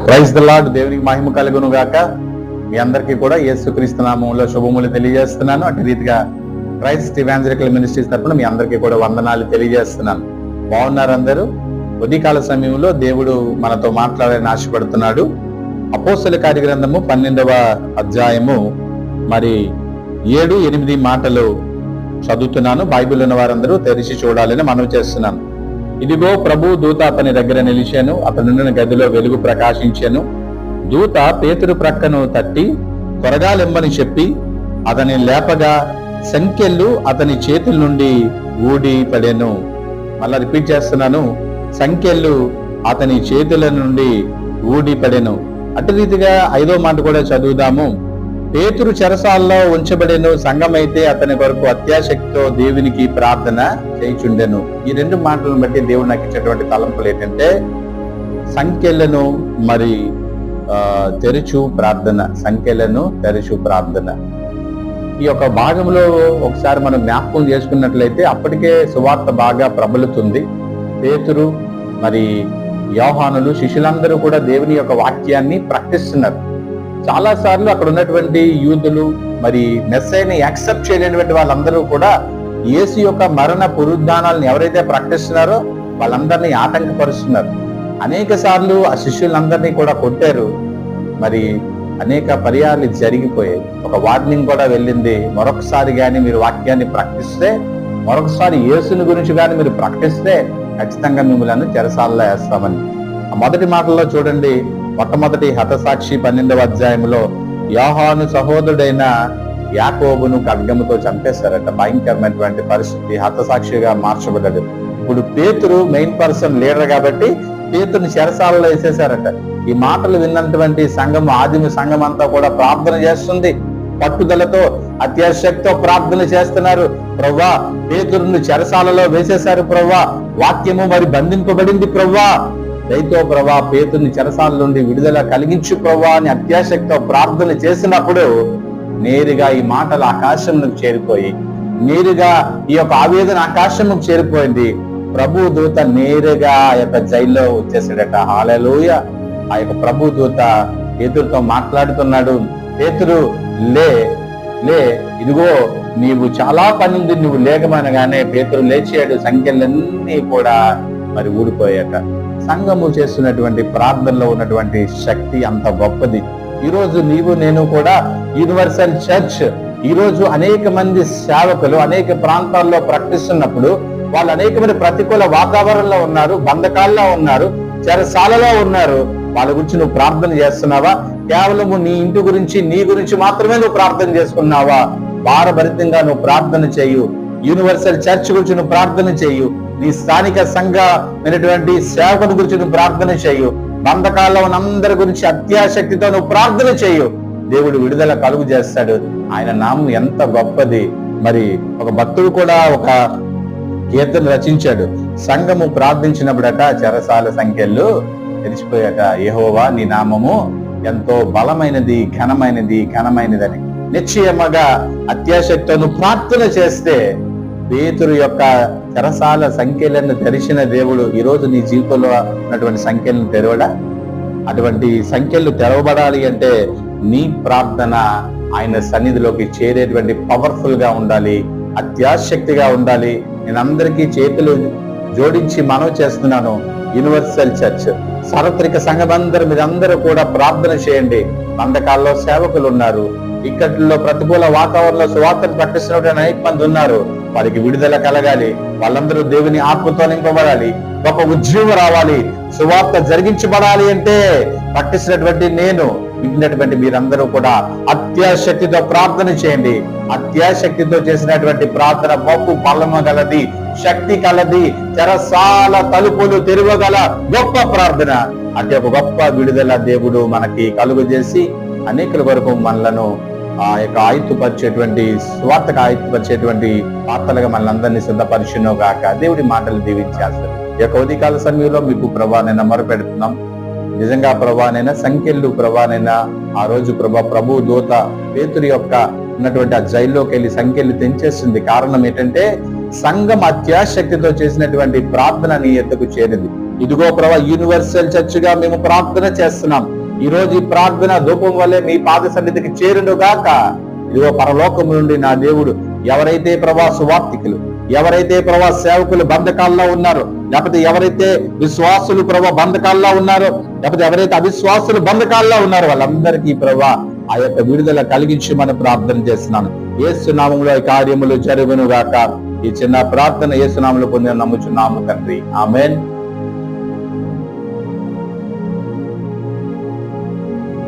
Praise the lord. దేవునికి మహిమ కలుగును గాక. మీ అందరికీ కూడా యేసుక్రీస్తు నామములో శుభములు తెలియజేస్తున్నాను. అటు రీతిగా క్రైస్ట్ ఇవాంజలికల్ మినిస్ట్రీస్ తరఫున మీ అందరికీ కూడా వందనాలు తెలియజేస్తున్నాను. బాగున్నారు అందరూ? ఉదయకాల సమయంలో దేవుడు మనతో మాట్లాడాలని ఆశపడుతున్నాడు. అపోస్తల కార్యగ్రంథము 12వ అధ్యాయము 7-8 మాటలు చదువుతున్నాను. బైబిల్ ఉన్న వారందరూ తెరిచి చూడాలని మనవి చేస్తున్నాను. ఇదిగో ప్రభు దూత అతని దగ్గర నిలిచాను. అతనున్న గదిలో వెలుగు ప్రకాశించాను. దూత పేతురు ప్రక్కను తట్టి త్వరగా లెమ్మని చెప్పి అతని లేపగా సంకెళ్ళు అతని చేతుల నుండి ఊడి పడెను. మళ్ళా రిపీట్ చేస్తున్నాను, సంకెళ్ళు అతని చేతుల నుండి ఊడి పడెను. అటు రీతిగా 5వ మాట కూడా చదువుదాము. పేతురు చెరసాలలో ఉంచబడెను. సంఘమైతే అతని కొరకు అత్యాశక్తితో దేవునికి ప్రార్థన చేయుచుండెను. ఈ 2 మాటలను బట్టి దేవుడు నాకు ఇచ్చేటువంటి తలంపులు ఏంటంటే సంఖ్యలను తెరచు ప్రార్థన, సంఖ్యలను తెరచు ప్రార్థన. ఈ యొక్క భాగంలో ఒకసారి మనం జ్ఞాపకం చేసుకున్నట్లయితే అప్పటికే సువార్త బాగా ప్రబలుతుంది. పేతురు యోహానులు శిష్యులందరూ కూడా దేవుని యొక్క వాక్యాన్ని ప్రకటిస్తున్నారు. చాలా సార్లు అక్కడ ఉన్నటువంటి యూదులు మెస్సైని యాక్సెప్ట్ చేయలేనటువంటి వాళ్ళందరూ కూడా యేసు యొక్క మరణ పునరుద్ధానాలను ఎవరైతే ప్రకటిస్తున్నారో వాళ్ళందరినీ ఆటంకపరుస్తున్నారు. అనేక సార్లు ఆ శిష్యులందరినీ కూడా కొట్టారు. అనేక పర్యాలు జరిగిపోయాయి. ఒక వార్నింగ్ కూడా వెళ్ళింది, మరొకసారి కానీ మీరు వాక్యాన్ని ప్రకటిస్తే, మరొకసారి యేసుని గురించి కానీ మీరు ప్రకటిస్తే ఖచ్చితంగా మిమ్మల్ని చెరసాలలో వేస్తామని. ఆ మొదటి మాటల్లో చూడండి, మొట్టమొదటి హతసాక్షి 12వ అధ్యాయంలో యోహాను సహోదరుడైన యాకోబును ఖడ్గముతో చంపేశారట. భయంకరమైనటువంటి పరిస్థితి, హతసాక్షిగా మార్చబడ్డాడు. ఇప్పుడు పేతురు మెయిన్ పర్సన్, లీడర్ కాబట్టి పేతురుని చెరసాలలో వేసేశారట. ఈ మాటలు విన్నటువంటి సంఘం, ఆదిమ సంఘం అంతా కూడా ప్రార్థన చేస్తుంది. పట్టుదలతో అత్యాశక్తితో ప్రార్థన చేస్తున్నారు. ప్రవ్వా, పేతురుని చెరసాలలో వేసేశారు ప్రవ్వా, వాక్యము బంధింపబడింది ప్రవ్వా, దయతో ప్రభా పేతుని చెరసాల నుండి విడుదల కలిగించు ప్రభా అని అత్యాశక్తితో ప్రార్థన చేసినప్పుడు నేరుగా ఈ మాటలు ఆకాశంలోకి చేరిపోయి, నేరుగా ఈ యొక్క ఆవేదన ఆకాశంలోకి చేరిపోయింది. ప్రభు దూత నేరుగా ఆ యొక్క జైల్లో వచ్చేసాడట. హల్లెలూయా. ఆ యొక్క ప్రభు దూత పేతురుతో మాట్లాడుతున్నాడు. పేతురు, లే లే, ఇదిగో నీవు చాలా పని ఉంది, నువ్వు లేకమనగానే పేతురు లేచాడు. సంఖ్యలన్నీ కూడా ఊడిపోయాట. సంఘము చేస్తున్నటువంటి ప్రార్థనలో ఉన్నటువంటి శక్తి అంత గొప్పది. ఈరోజు నీవు నేను కూడా యూనివర్సల్ చర్చ్ ఈరోజు అనేక మంది సేవకులు అనేక ప్రాంతాల్లో ప్రకటిస్తున్నప్పుడు వాళ్ళు అనేక మంది ప్రతికూల వాతావరణంలో ఉన్నారు, బంధకాల్లో ఉన్నారు, చెరసాలలో ఉన్నారు. వాళ్ళ గురించి నువ్వు ప్రార్థన చేస్తున్నావా? కేవలము నీ ఇంటి గురించి, నీ గురించి మాత్రమే నువ్వు ప్రార్థన చేసుకున్నావా? భారభరితంగా నువ్వు ప్రార్థన చేయు. యూనివర్సల్ చర్చ్ గురించి నువ్వు ప్రార్థన చేయు. నీ స్థానిక సంఘమైనటువంటి సేవకుని గురించి నువ్వు ప్రార్థన చేయు. బంధకాల్లో ఉన్న అందరి గురించి అత్యాశక్తితో నువ్వు ప్రార్థన చేయు. దేవుడు విడుదల కలుగు చేస్తాడు. ఆయన నామం ఎంత గొప్పది. ఒక భక్తుడు కూడా ఒక కీర్తన రచించాడు. సంఘము ప్రార్థించినప్పుడట చెరసాల సంఖ్యలు తెరిచిపోయాట. యెహోవా, నీ నామము ఎంతో బలమైనది, ఘనమైనదని. నిశ్చయముగా అత్యాశక్తితో నువ్వు ప్రార్థన చేస్తే పేతురు యొక్క చెరసాల సంఖ్యలను తెరిచిన దేవుడు ఈరోజు నీ జీవితంలో ఉన్నటువంటి సంఖ్యలను తెరవడా? అటువంటి సంఖ్యలు తెరవబడాలి అంటే నీ ప్రార్థన ఆయన సన్నిధిలోకి చేరేటువంటి పవర్ఫుల్ గా ఉండాలి, అత్యాశక్తిగా ఉండాలి. నేను అందరికీ చేతులు జోడించి మనవి చేస్తున్నాను. యూనివర్సల్ చర్చ్ సార్వత్రిక సంఘమందరూ మీరందరూ కూడా ప్రార్థన చేయండి. బంధకాల్లో సేవకులు ఉన్నారు, ఇక్కట్లో ప్రతికూల వాతావరణంలో సువార్తను ప్రకటిస్తున్న అనేక మంది ఉన్నారు. వారికి విడుదల కలగాలి. వాళ్ళందరూ దేవుని ఆత్మతో నింపబడాలి. గొప్ప ఉద్యోగం రావాలి. సువార్త జరిగించబడాలి అంటే ప్రకటిస్తున్నటువంటి నేను, విన్నటువంటి మీరందరూ కూడా అత్యాశక్తితో ప్రార్థన చేయండి. అత్యాశక్తితో చేసినటువంటి ప్రార్థన గొప్ప బలము గలది, శక్తి కలది, చెరసాల తలుపులు తెరవగల గొప్ప ప్రార్థన. అంటే ఒక గొప్ప విడుదల దేవుడు మనకి కలుగు చేసి అనేకుల వరకు మనలను ఆ యొక్క ఆయుత్తుపరిచేటువంటి స్వార్థకు ఆయుత్తుపరిచేటువంటి పాత్రలుగా మనందరినీ సిద్ధపరిచినో గాక. దేవుడి మాటలు దీవించేస్తారు. ఈ యొక్క ఉదయకాల సమయంలో మీకు ప్రభానైనా మొరపెడుతున్నాం. నిజంగా ప్రభానైనా సంఖ్యలు ప్రభానైనా ఆ రోజు ప్రభు దూత పేతురు యొక్క ఉన్నటువంటి ఆ జైల్లోకి వెళ్ళి సంఖ్యలు తెంచేస్తుంది. కారణం ఏంటంటే సంఘం అత్యాశక్తితో చేసినటువంటి ప్రార్థన నీ ఎద్దకు చేరింది. ఇదిగో ప్రభా, యూనివర్సల్ చర్చ్ గా మేము ప్రార్థన చేస్తున్నాం. ఈ రోజు ఈ ప్రార్థన ధూపం వల్లే మీ పాద సన్నిధికి చేరును గాక. ఇదిగో పరలోకం నుండి నా దేవుడు, ఎవరైతే ప్రభా సువార్తికులు, ఎవరైతే ప్రభా సేవకులు బంధకాల్లో ఉన్నారో, లేకపోతే ఎవరైతే విశ్వాసులు ప్రభా బంధకాల్లో ఉన్నారో, లేకపోతే ఎవరైతే అవిశ్వాసులు బంధకాల్లో ఉన్నారో, వాళ్ళందరికీ ప్రభా ఆ యొక్క విడుదల కలిగించి మనం ప్రార్థన చేస్తున్నాను. యేసు నామములో ఈ కార్యములు జరుగును గాక. ఈ చిన్న ప్రార్థన యేసు నామములో పొంది నమ్ముచున్నాము తండ్రి. ఆమేన్.